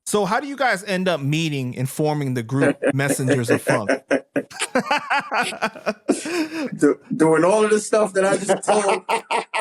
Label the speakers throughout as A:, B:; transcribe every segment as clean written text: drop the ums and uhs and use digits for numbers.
A: So how do you guys end up meeting and forming the group Mesanjarz of Funk?
B: Doing all of the stuff that I just told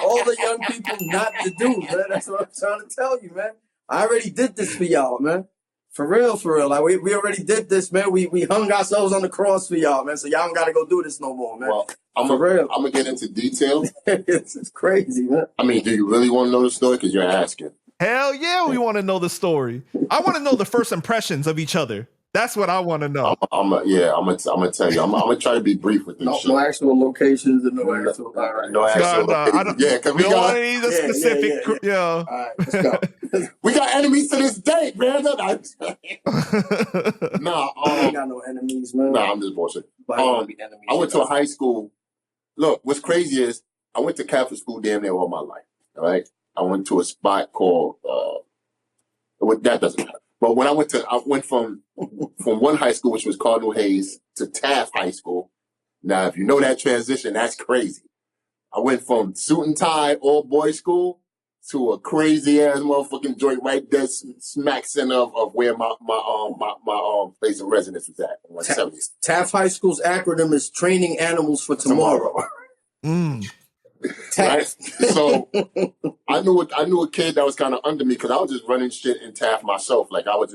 B: all the young people not to do, man. That's what I'm trying to tell you, man. I already did this for y'all, man. For real. Like we already did this, man. We hung ourselves on the cross for y'all, man. So y'all don't gotta go do this no more, man.
C: Well, I'm gonna get into detail.
B: It's crazy, man.
C: I mean, do you really want to know the story? Because you're asking.
A: Hell yeah, we want to know the story. I want to know the first impressions of each other. That's what I want to know.
C: I'm gonna tell you. I'm gonna try to be brief with this.
B: No actual locations and no actual.
C: No actual locations. Yeah, because we got
A: a specific. Yeah.
B: All right, let's go.
C: We got enemies to this day, man.
B: I ain't got no enemies, man.
C: Nah, I'm just bullshit. I went to a high school. Look, what's crazy is I went to Catholic school damn near all my life. All right, I went to a spot called. That doesn't matter. But when I went from one high school, which was Cardinal Hayes, to Taft High School. Now, if you know that transition, that's crazy. I went from suit and tie, all boys school, to a crazy ass motherfucking joint right there, smack center of where my place of residence was at. 170.
B: Taft High School's acronym is Training Animals for Tomorrow.
C: Right? So I knew a kid that was kind of under me because I was just running shit in Taft myself. Like I was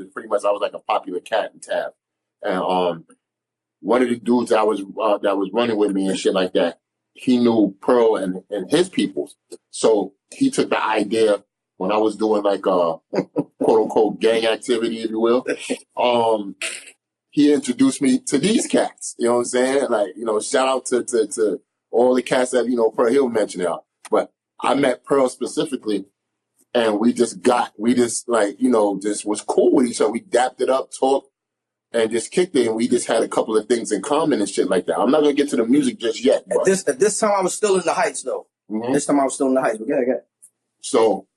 C: like a popular cat in Taft. And one of the dudes that was running with me and shit like that, he knew Pearl and his peoples. So he took the idea when I was doing like a quote unquote gang activity, if you will. He introduced me to these cats. You know what I'm saying? Like, shout out to all the cats that, Pearl, he'll mention it out. But I met Pearl specifically, and we just was cool with each other. We dapped it up, talked, and just kicked it, and we just had a couple of things in common and shit like that. I'm not going to get to the music just yet. But.
B: At this time, I was still in the Heights, though. Mm-hmm. This time, I was still in the Heights. But yeah.
C: So,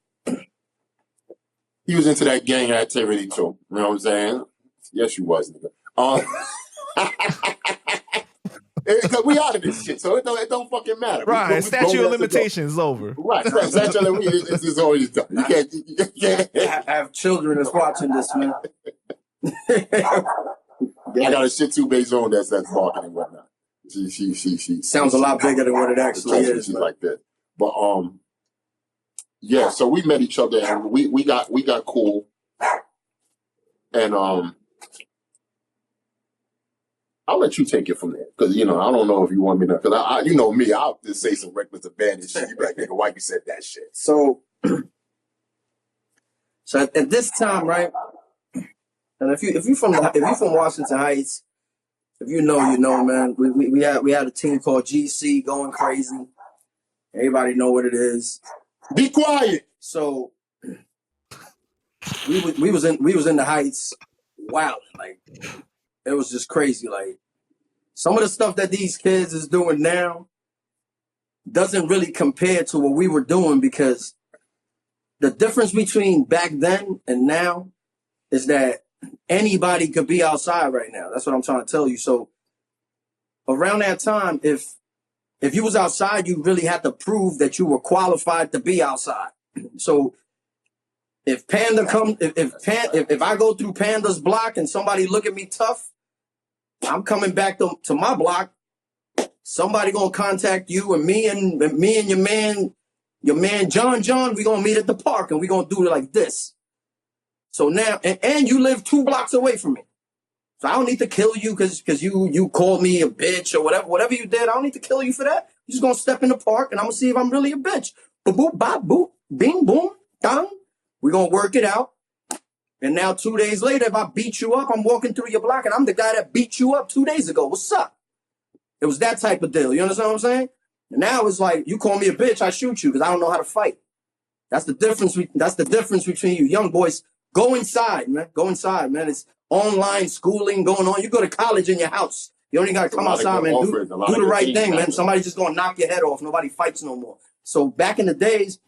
C: he was into that gang activity, too. You know what I'm saying? Yes, you was, nigga. Because we out of this shit, so it don't fucking matter.
A: Right, statute of limitations is over.
C: Right, statute of limitations is always done. You can't.
B: I have children that's watching this, man.
C: I got a Shih Tzu Beijing that's barking and whatnot. She
B: sounds a lot bigger than what it actually is.
C: She's like that, but yeah. So we met each other and we got cool, and I'll let you take it from there because I don't know if you want me to. Because you know me, I'll just say some reckless abandon shit. You be like, nigga, why you said that shit?
B: So at this time, right? And if you from Washington Heights, if you know, man. We had a team called GC going crazy. Everybody know what it is.
C: Be quiet.
B: So we was in the Heights. Wow, like. It was just crazy. Like some of the stuff that these kids is doing now doesn't really compare to what we were doing because the difference between back then and now is that anybody could be outside right now. That's what I'm trying to tell you. So around that time, if you was outside, you really had to prove that you were qualified to be outside. So if Panda comes, if I go through Panda's block and somebody look at me tough, I'm coming back to my block. Somebody gonna contact you and me and your man John. We gonna meet at the park and we gonna do it like this. So now, and you live 2 blocks away from me, so I don't need to kill you because you called me a bitch or whatever you did. I don't need to kill you for that. You just gonna step in the park and I'm gonna see if I'm really a bitch. Boop boop bop boop, bing boom, dong. We gonna work it out. And now 2 days later, if I beat you up, I'm walking through your block and I'm the guy that beat you up 2 days ago. What's up? It was that type of deal. You understand what I'm saying? And now it's like, you call me a bitch, I shoot you because I don't know how to fight. That's the difference. That's the difference between you young boys. Go inside, man. Go inside, man. It's online schooling going on. You go to college in your house. You only got to come outside, man. Do the right thing, man. Somebody's just going to knock your head off. Nobody fights no more. So back in the days,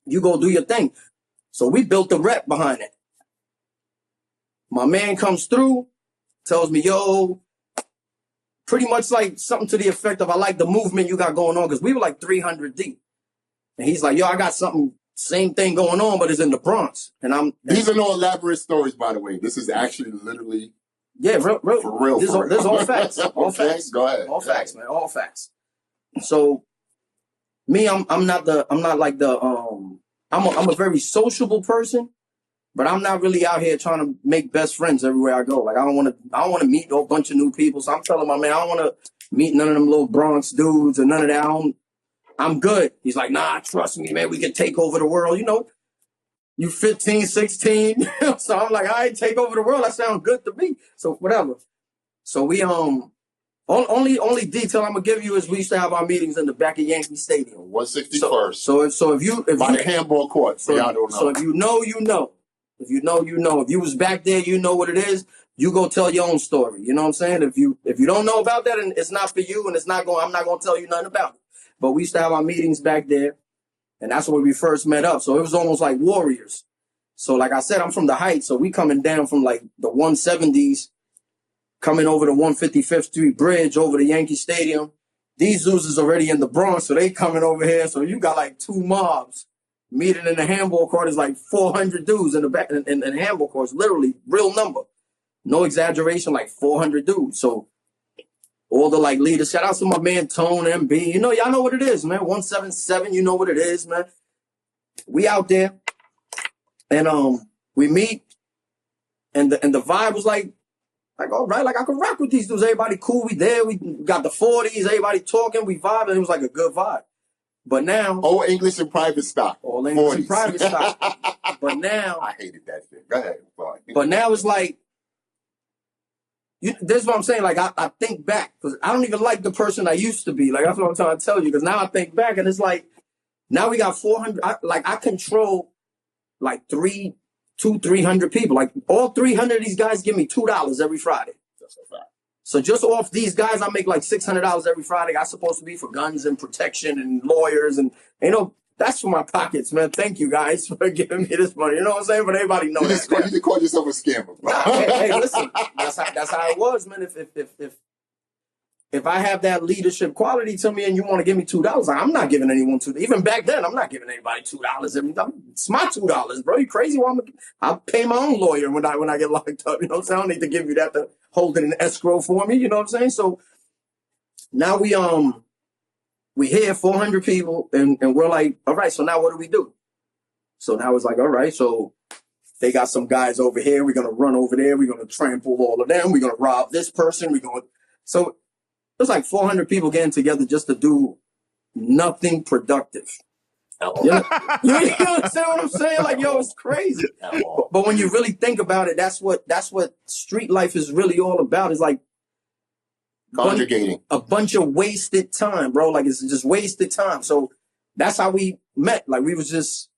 B: you go do your thing. So we built the rep behind it. My man comes through, tells me, yo, pretty much like something to the effect of, I like the movement you got going on, because we were like 300 deep. And he's like, yo, I got something Same thing going on, but it's in the Bronx. And
C: these are no elaborate stories, by the way. This is actually literally
B: real.
C: For real.
B: This is all facts. All
C: Okay,
B: facts.
C: go ahead.
B: All facts, man. All facts. So me, I'm a very sociable person, but I'm not really out here trying to make best friends everywhere I go. Like I don't want to meet a bunch of new people. So I'm telling my man, I don't want to meet none of them little Bronx dudes or none of that. I'm good. He's like, nah, trust me, man. We can take over the world. You know, you 15, 16. So I'm like, all right, take over the world. That sounds good to me. So whatever. So we only detail I'm gonna give you is we used to have our meetings in the back of Yankee Stadium.
C: 161st.
B: So if you
C: by the handball court,
B: so
C: y'all don't know.
B: So if you know, you know. If you know, you know. If you was back there, you know what it is. You go tell your own story. You know what I'm saying? If you don't know about that, and it's not for you, and I'm not gonna tell you nothing about it. But we used to have our meetings back there, and that's where we first met up. So it was almost like warriors. So like I said, I'm from the Heights, so we coming down from like the 170s, coming over the 155th Street Bridge, over to Yankee Stadium. These dudes is already in the Bronx, so they coming over here. So you got like two mobs meeting in the handball court. Is like 400 dudes in the back in the handball courts, literally real number, no exaggeration, like 400 dudes. So all the like leaders, shout out to my man Tone MB. You know, y'all know what it is, man. 177, you know what it is, man. We out there, and we meet, and the vibe was like all right, like I could rock with these dudes. Everybody cool, we there. We got the 40s, everybody talking, we vibing. It was like a good vibe. But now,
C: all English and private stock.
B: All English and private stock. But now,
C: I hated that shit. Go ahead.
B: But now it's like, this is what I'm saying. Like I think back, because I don't even like the person I used to be. Like that's what I'm trying to tell you. Because now I think back, and it's like, now we got 400. I control like 300 people. Like all 300 of these guys give me $2 every Friday.
C: That's a fact.
B: So just off these guys, I make like $600 every Friday. I'm supposed to be for guns and protection and lawyers, and you know that's for my pockets, man. Thank you guys for giving me this money. You know what I'm saying? But everybody knows that.
C: You just call yourself a scammer.
B: Nah, hey, listen, that's how it was, man. If I have that leadership quality to me and you want to give me $2, I'm not giving anyone $2. Even back then, I'm not giving anybody $2 every time. It's my $2, bro. You crazy? Well, I'll pay my own lawyer when I get locked up. You know what I'm saying? I don't need to give you that to hold it in escrow for me. You know what I'm saying? So now we here 400 people and we're like, all right, so now what do we do? So now it's like, all right, so they got some guys over here. We're going to run over there. We're going to trample all of them. We're going to rob this person. So there's like 400 people getting together just to do nothing productive. You understand what I'm saying? Like, yo, it's crazy. But when you really think about it, that's what street life is really all about. It's like
C: conjugating
B: a bunch of wasted time, bro. Like it's just wasted time. So that's how we met. Like we was just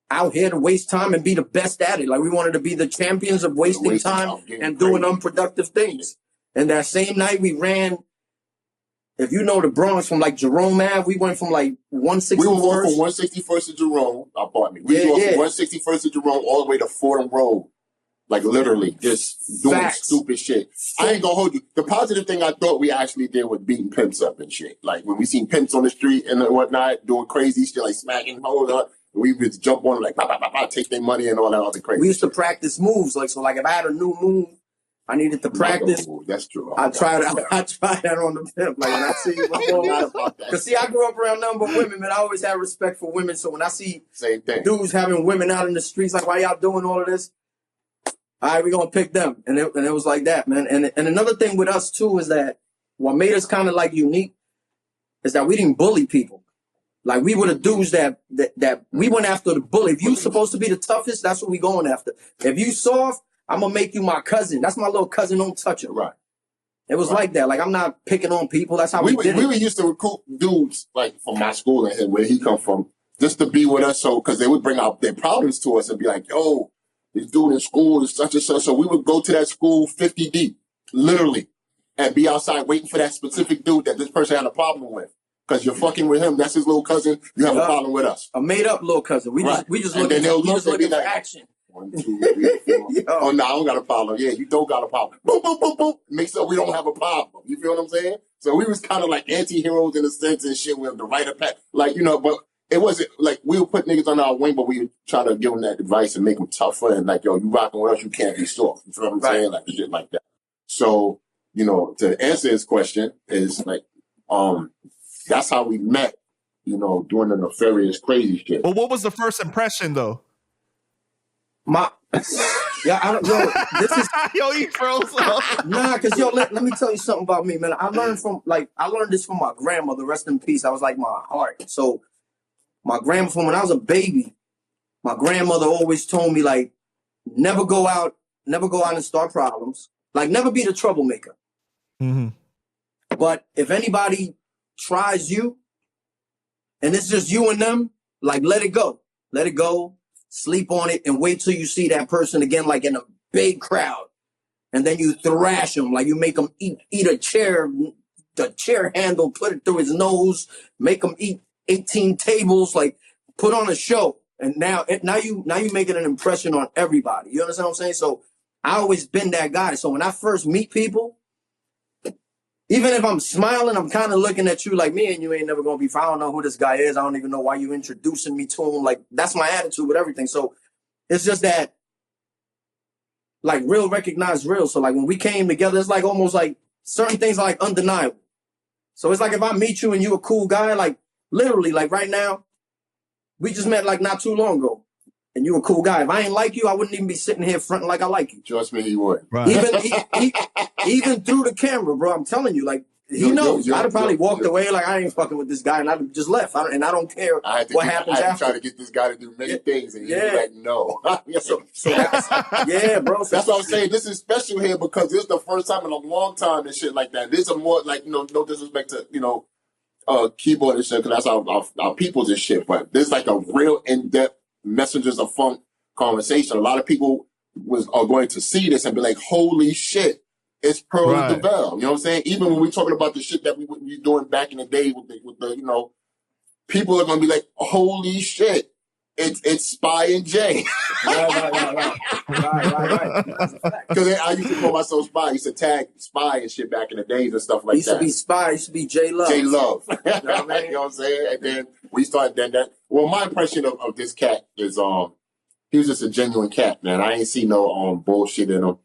B: out here to waste time and be the best at it. Like we wanted to be the champions of wasting time and doing unproductive things. And that same night we ran, if you know the Bronx, from like Jerome Ave, we went from like 161st.
C: We were from 161st to Jerome, apartment. We were from 161st to Jerome all the way to Fordham Road. Like literally just doing stupid shit. I ain't gonna hold you. The positive thing I thought we actually did was beating pimps up and shit. Like when we seen pimps on the street and whatnot, doing crazy shit, like smacking hoes up, we would jump on them like, bah, bah, bah, bah, take their money and all that other crazy
B: We used
C: shit.
B: to practice moves. Like, so like if I had a new move, I needed to practice.
C: That's true.
B: I tried that on the pimp. Like when I see because see, I grew up around nothing but women, man. I always had respect for women. So when I see
C: same thing,
B: dudes having women out in the streets, like why y'all doing all of this? All right, we're gonna pick them. And it was like that, man. And another thing with us too is that what made us kind of like unique is that we didn't bully people. Like we were the dudes that we went after the bully. If you supposed to be the toughest, that's what we going after. If you soft, I'm gonna make you my cousin. That's my little cousin. Don't touch it.
C: Right.
B: It was like that. Like I'm not picking on people. That's how we did it.
C: We were used to recruit dudes like from my school and where he come from, just to be with us. So because they would bring out their problems to us and be like, "Yo, this dude in school is such and such." So we would go to that school 50 deep, literally, and be outside waiting for that specific dude that this person had a problem with. Because you're fucking with him. That's his little cousin. You have a problem with us.
B: A made up little cousin. We just looking for action.
C: 1, 2, 3, 4. Oh, no, I don't got a problem. Yeah, you don't got a problem. Boom, boom, boom, boom. Makes up we don't have a problem. You feel what I'm saying? So we was kind of like anti-heroes in a sense and shit with the right of pack. Like, you know, but it wasn't like we would put niggas on our wing, but we would try to give them that advice and make them tougher and like, yo, you rocking with us, you can't be soft. You feel what I'm saying? Like shit like that. So, you know, to answer his question is like, that's how we met, you know, doing the nefarious crazy shit.
A: But what was the first impression though?
B: Yeah, I don't know. This is
A: yo, he froze up.
B: nah, cause yo, let me tell you something about me, man. I learned this from my grandmother. Rest in peace. I was like my heart. So my grandmother, when I was a baby, my grandmother always told me like, never go out and start problems. Like, never be the troublemaker.
A: Mm-hmm.
B: But if anybody tries you, and it's just you and them, like let it go. Let it go. Sleep on it and wait till you see that person again, like in a big crowd. And then you thrash him, like you make him eat a chair, the chair handle, put it through his nose, make him eat 18 tables, like put on a show. And now you making an impression on everybody. You understand what I'm saying? So I always been that guy. So when I first meet people, even if I'm smiling, I'm kind of looking at you like, me and you ain't never going to be fine. I don't know who this guy is. I don't even know why you introducing me to him. Like, that's my attitude with everything. So it's just that, like, real recognize real. So, like, when we came together, it's like almost like certain things are like undeniable. So it's like if I meet you and you a cool guy, like, literally, like right now, we just met like not too long ago. And you a cool guy. If I ain't like you, I wouldn't even be sitting here fronting like I like you.
C: Trust me, he would.
A: Right.
B: Even through the camera, bro. I'm telling you, like he knows. I'd have probably walked away like I ain't fucking with this guy, and I'd just left. I don't care what happens after.
C: I tried to get this guy to do many things, and he'd be like, no.
B: Yeah, bro.
C: That's what I'm saying. This is special here because this is the first time in a long time and shit like that. This is more like, you know, no disrespect to, you know, keyboard and shit, because that's our people's and shit. But this is like a real in-depth Mesanjarz of Funk conversation. A lot of people are going to see this and be like, holy shit, it's Pearl of the Bell. You know what I'm saying? Even when we're talking about the shit that we would be doing back in the day with the you know, people are going to be like, holy shit, it's Spy and Jay.
B: Right.
C: Because I used to call myself Spy. I used to tag Spy and shit back in the days and stuff like that.
B: Used to be Spy. Used to be J Love.
C: J Love. You know what I'm saying? And then we started then that. Well, my impression of this cat is he was just a genuine cat, man. I ain't see no bullshit in him.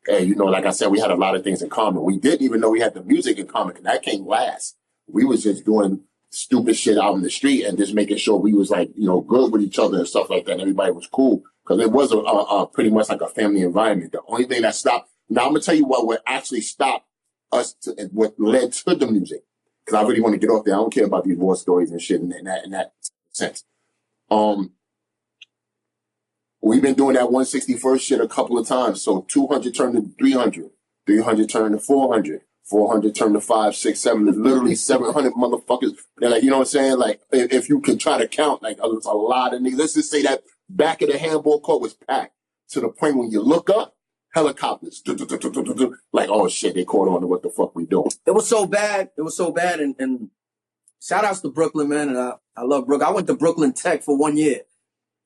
C: And you know, like I said, we had a lot of things in common. We didn't even know we had the music in common, because that came last. We was just doing stupid shit out in the street and just making sure we was like, you know, good with each other and stuff like that. And everybody was cool, because it was a pretty much like a family environment. The only thing that stopped, now I'm gonna tell you what actually stopped us and what led to the music, because I really want to get off there. I don't care about these war stories and shit in that sense. We've been doing that 161st shit a couple of times. So 200 turned to 300, 300 turned to 400. 400 turned to 5, 6, 7, literally 700 motherfuckers. They're like, you know what I'm saying? Like, if you can try to count, like, it's a lot of niggas. Let's just say that back of the handball court was packed to the point when you look up, helicopters, like, oh shit, they caught on to what the fuck we doing.
B: It was so bad. And shout outs to Brooklyn, man. And I love Brooklyn. I went to Brooklyn Tech for 1 year.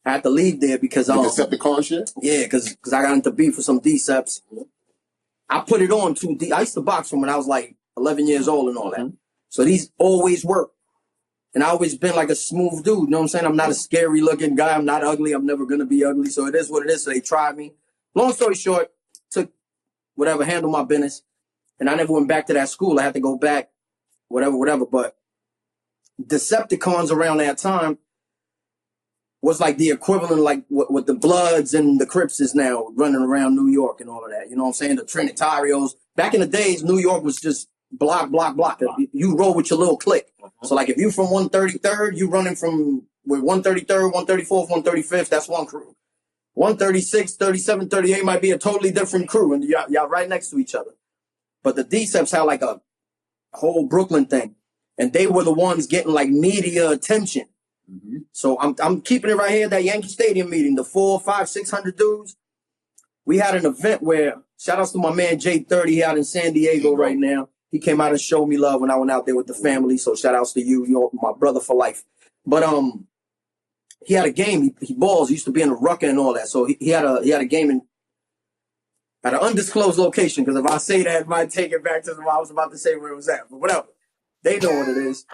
B: I had to leave there because
C: Decepticon shit?
B: Yeah, because I got into beef with some Deceps. I put it on too deep. I used to box from when I was like 11 years old and all that. So these always work. And I always been like a smooth dude. You know what I'm saying? I'm not a scary looking guy. I'm not ugly. I'm never going to be ugly. So it is what it is. So they tried me. Long story short, took whatever, handled my business. And I never went back to that school. I had to go back, whatever. But Decepticons around that time was like the equivalent, like what the Bloods and the Crips is now running around New York and all of that. You know what I'm saying? The Trinitarios. Back in the days, New York was just block. You roll with your little clique. So like if you from 133rd, you running from with 133rd, 134th, 135th, that's one crew. 136, 37, 38 might be a totally different crew, and y'all right next to each other. But the Deceps had like a whole Brooklyn thing, and they were the ones getting like media attention. So I'm keeping it right here, that Yankee Stadium meeting, the 400, 500, 600 dudes. We had an event where, shout outs to my man J30, he out in San Diego right now. He came out and showed me love when I went out there with the family. So shout outs to you, you're my brother for life. But he had a game. He balls. He used to be in the Rucker and all that. So he had a game at an undisclosed location, because if I say that, it might take it back to what I was about to say where it was at. But whatever. They know what it is.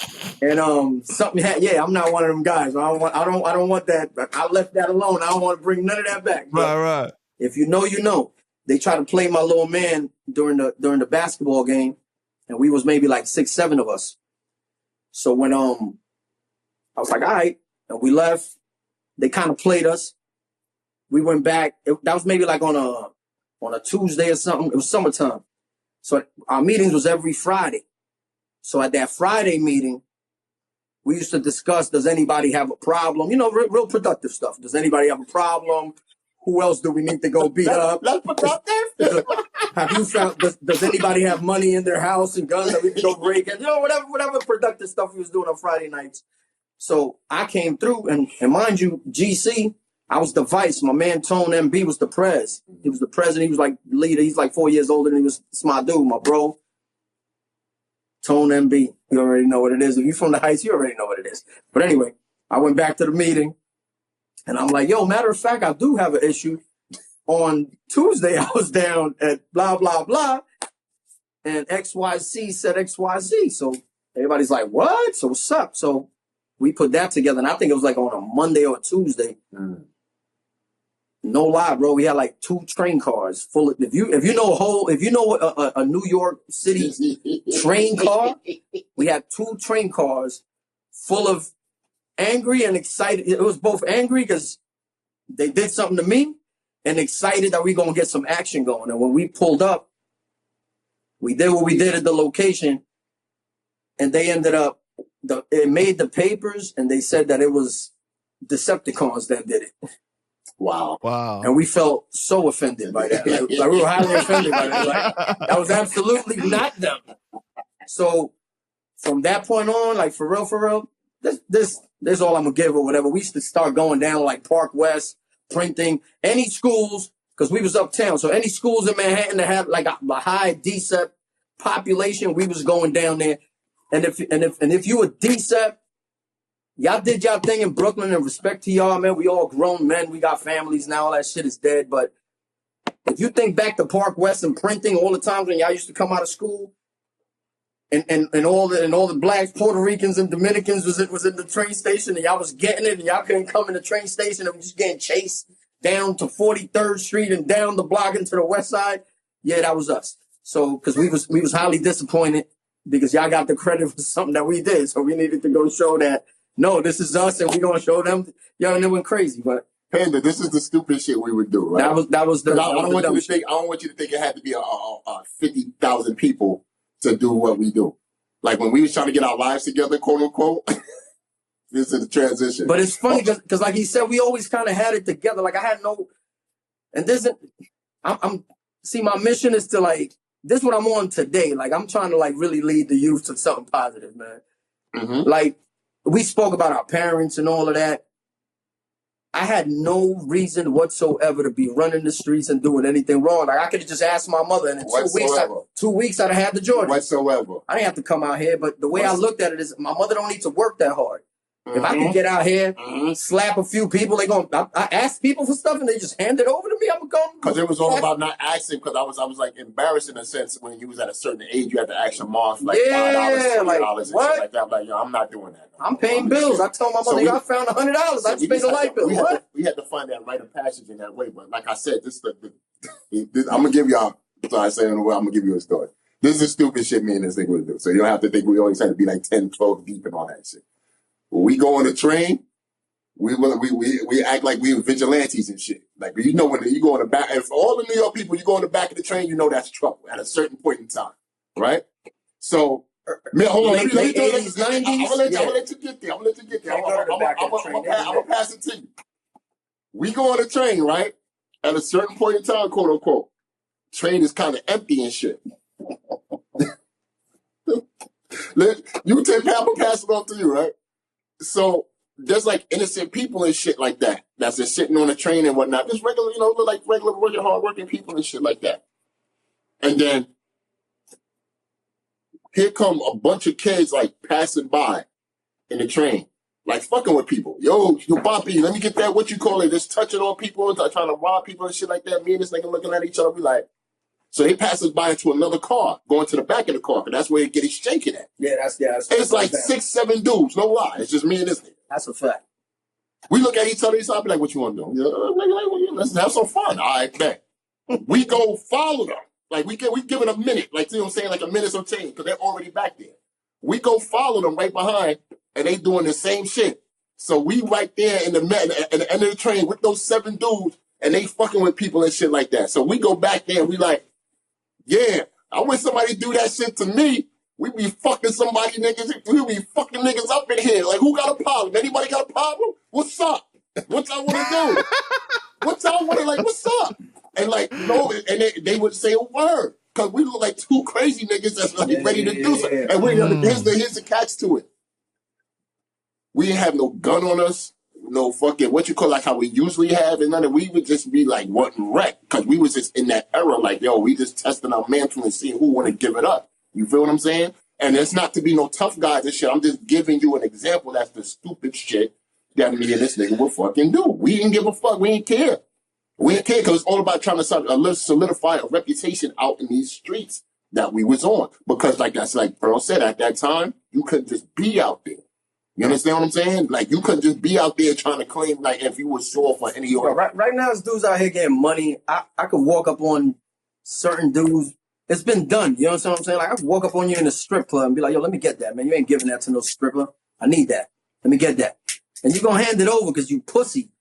B: And something yeah, I'm not one of them guys. I don't want that. I left that alone. I don't want to bring none of that back. But
A: Right.
B: if you know, you know. They tried to play my little man during the basketball game, and we was maybe like 6, 7 of us. So when I was like, all right, and we left. They kind of played us. We went back. That was maybe like on a Tuesday or something. It was summertime. So our meetings was every Friday. So at that Friday meeting, we used to discuss, does anybody have a problem? You know, real productive stuff. Does anybody have a problem? Who else do we need to go beat up?
C: Let's productive.
B: Have you found, does anybody have money in their house and guns that we can go break? And, you know, whatever productive stuff we was doing on Friday nights. So I came through, and mind you, GC, I was the vice. My man Tone MB was the prez. He was the president. He was like leader. He's like 4 years older than he was. It's my dude, my bro. Tone MB. You already know what it is. If you're from the Heights, you already know what it is. But anyway, I went back to the meeting, and I'm like, yo, matter of fact, I do have an issue. On Tuesday, I was down at blah, blah, blah, and XYZ said XYZ. So everybody's like, what? So what's up? So we put that together, and I think it was like on a Monday or a Tuesday. No lie, bro. We had like 2 train cars full of. If you know a New York City train car, we had 2 train cars full of angry and excited. It was both angry because they did something to me, and excited that we gonna get some action going. And when we pulled up, we did what we did at the location, and they ended up. It made the papers, and they said that it was Decepticons that did it.
C: Wow.
B: And we felt so offended by that. Like we were highly offended by that. Like, that was absolutely not them. So from that point on, like for real, this all I'm gonna give or whatever. We used to start going down like Park West, printing, any schools, because we was uptown. So any schools in Manhattan that had like a high DCEP population, we was going down there. And if you were DCEP, y'all did y'all thing in Brooklyn, and respect to y'all, man. We all grown men. We got families now. All that shit is dead. But if you think back to Park West and printing, all the times when y'all used to come out of school, and all the blacks, Puerto Ricans, and Dominicans was in the train station, and y'all was getting it, and y'all couldn't come in the train station, and was just getting chased down to 43rd Street and down the block into the West Side. Yeah, that was us. So because we was highly disappointed because y'all got the credit for something that we did, so we needed to go show that. No, this is us, and we're gonna show them. Yo, and it went crazy, but
C: Panda, this is the stupid shit we would do, right?
B: That was the.
C: I don't want you to think it had to be a 50,000 people to do what we do. Like when we was trying to get our lives together, quote unquote. This is the transition.
B: But it's funny because, like he said, we always kind of had it together. Like I had no, and this is, I'm see, my mission is to like this is what I'm on today. Like I'm trying to like really lead the youth to something positive, man.
C: Mm-hmm.
B: Like. We spoke about our parents and all of that. I had no reason whatsoever to be running the streets and doing anything wrong. Like I could have just asked my mother, and in 2 weeks I'd have had the Jordan.
C: Whatsoever.
B: I didn't have to come out here, but the way I looked at it is my mother don't need to work that hard. If I can get out here, slap a few people, I ask people for stuff and they just hand it over to me. I'm gonna go.
C: Because it was all about not asking. Because I was like embarrassed in a sense when you was at a certain age, you had to ask your mom for like $5, $6 and shit like that. I'm like, yo, I'm not doing that.
B: I'm paying bills. I told my mother, I found $100. I just paid a light bill.
C: We had to find that rite of passage in that way. But like I said, I'm gonna give y'all. So I say, I'm gonna give you a story. This is the stupid shit me and this nigga would do. So you don't have to think we always had to be like 10, 12 deep and all that shit. When we go on the train, we act like we were vigilantes and shit. Like, you know, when you go on the back, if all the New York people, you go on the back of the train, you know that's trouble at a certain point in time, right? So, hold on, let me 80s, 90s. I'm gonna let you get there. I'm gonna pass it to you. We go on the train, right? At a certain point in time, quote unquote, train is kind of empty and shit. You take Papa, pass it on to you, right? So there's like innocent people and shit like that that's just sitting on a train and whatnot. Just regular, like regular working, hardworking people and shit like that. And then here come a bunch of kids like passing by in the train, like fucking with people. Yo, Boppy, let me get that, what you call it, just touching on people, trying to rob people and shit like that. Me and this nigga looking at each other, we like, So they pass us by into another car, going to the back of the car, because that's where it get shaking at.
B: Yeah, that's
C: It's like 6, 7 dudes, no lie. It's just me and this nigga.
B: That's a fact.
C: We look at each other, I'll be like, what you want to do? Let's have some fun. All right, bet. We go follow them. Like, we give it a minute. Like, you know what I'm saying? Like a minute or change, because they're already back there. We go follow them right behind, and they doing the same shit. So we right there at the end of the train with those 7 dudes, and they fucking with people and shit like that. So we go back there, and we like, yeah, I wish somebody do that shit to me. We be fucking somebody niggas. We be fucking niggas up in here. Like, who got a problem? Anybody got a problem? What's up? What y'all want to do? What y'all want to, like, what's up? And like, no, and they would say a word. Because we look like 2 crazy niggas that's like ready to do something. And here's the catch to it. We didn't have no gun on us. No fucking, what you call, like how we usually have. And none of, we would just be like, what wreck? Because we was just in that era, like, yo, we just testing our mantle and seeing who want to give it up. You feel what I'm saying? And it's not to be no tough guys and shit. I'm just giving you an example. That's the stupid shit that me and this nigga would fucking do. We didn't give a fuck. We didn't care. We didn't care because it's all about trying to solidify a reputation out in these streets that we was on. Because like Pearl said, at that time, you couldn't just be out there. You understand what I'm saying? Like, you couldn't just be out there trying to claim, like, if you were sore for any other.
B: Right now, there's dudes out here getting money. I could walk up on certain dudes. It's been done. You know what I'm saying? Like, I could walk up on you in a strip club and be like, yo, let me get that, man. You ain't giving that to no stripper. I need that. Let me get that. And you're going to hand it over because you pussy.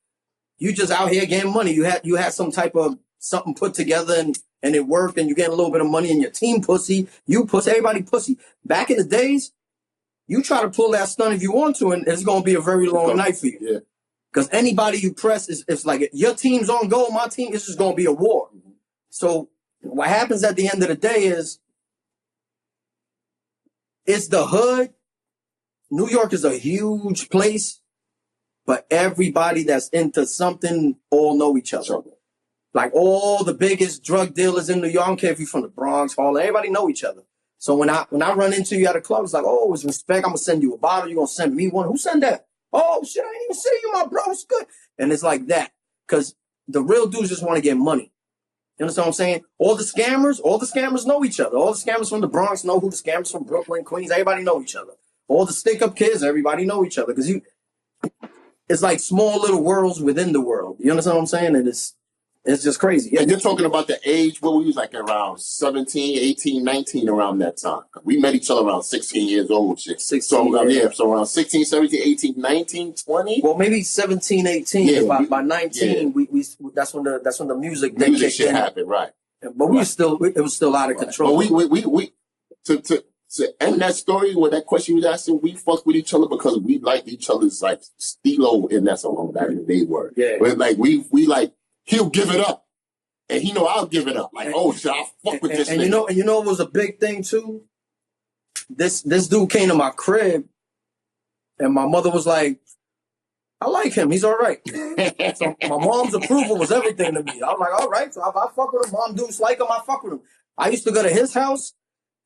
B: You just out here getting money. You had some type of something put together and it worked and you getting a little bit of money and your team pussy. You pussy. Everybody pussy. Back in the days, you try to pull that stunt if you want to, and it's going to be a very long night for you.
C: Yeah.
B: Because anybody you press, it's like your team's on goal, my team, it's just going to be a war. So what happens at the end of the day is it's the hood. New York is a huge place, but everybody that's into something all know each other.
C: Sure.
B: Like all the biggest drug dealers in New York, I don't care if you're from the Bronx, Harlem, everybody know each other. So when I run into you at a club, it's like, oh, it's respect. I'm going to send you a bottle. You're going to send me one. Who sent that? Oh, shit, I ain't even see you, my bro. It's good. And it's like that. Because the real dudes just want to get money. You understand what I'm saying? All the scammers know each other. All the scammers from the Bronx know who the scammers from Brooklyn, Queens. Everybody know each other. All the stick-up kids, everybody know each other. Because it's like small little worlds within the world. You understand what I'm saying? And it's just crazy.
C: Yeah, and you're talking about the age where we was like around 17, 18, 19 around that time. We met each other around 16 years old. Shit.
B: 16,
C: so around 16, 17, 18, 19, 20.
B: Well, maybe 17, 18.
C: Yeah,
B: by 19, we that's when the music
C: shit happened, right?
B: But we it was still out of control.
C: But we to end that story with that question you was asking, we fucked with each other because we liked each other's like stilo in that song back in the day were.
B: Yeah.
C: But like we like. He'll give it up, and he know I'll give it up. Like, oh shit, I'll fuck with this.
B: And you know, it was a big thing too. This dude came to my crib, and my mother was like, "I like him. He's all right." So my mom's approval was everything to me. I was like, "All right." So if I fuck with him, mom dudes like him, I fuck with him. I used to go to his house,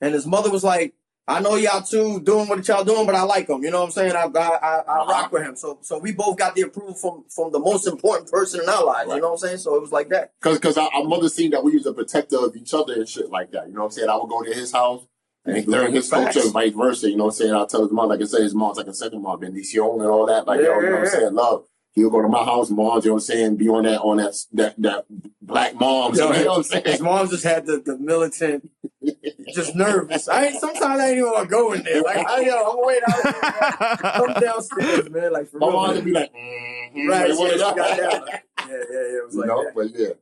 B: and his mother was like, I know y'all two doing what y'all doing, but I like him. You know what I'm saying? I rock with him. So we both got the approval from the most important person in our lives. Right. You know what I'm saying? So it was like that.
C: Because our mother seen that we was a protector of each other and shit like that. You know what I'm saying? I would go to his house and learn his culture and vice versa. You know what I'm saying? I'll tell his mom, like I said, his mom's like a second mom, bendición and all that. Like, you know what I'm saying? Love. He'll go to my house, moms, you know what I'm saying, be on that black moms. You know what I'm saying?
B: His mom just had the militant, just nervous. Sometimes I ain't even want to go in there. Like, I'm waiting out there. Come downstairs, man. Like, for
C: my
B: real,
C: mom would be like,
B: right. Yeah, it was like that.
C: But yeah.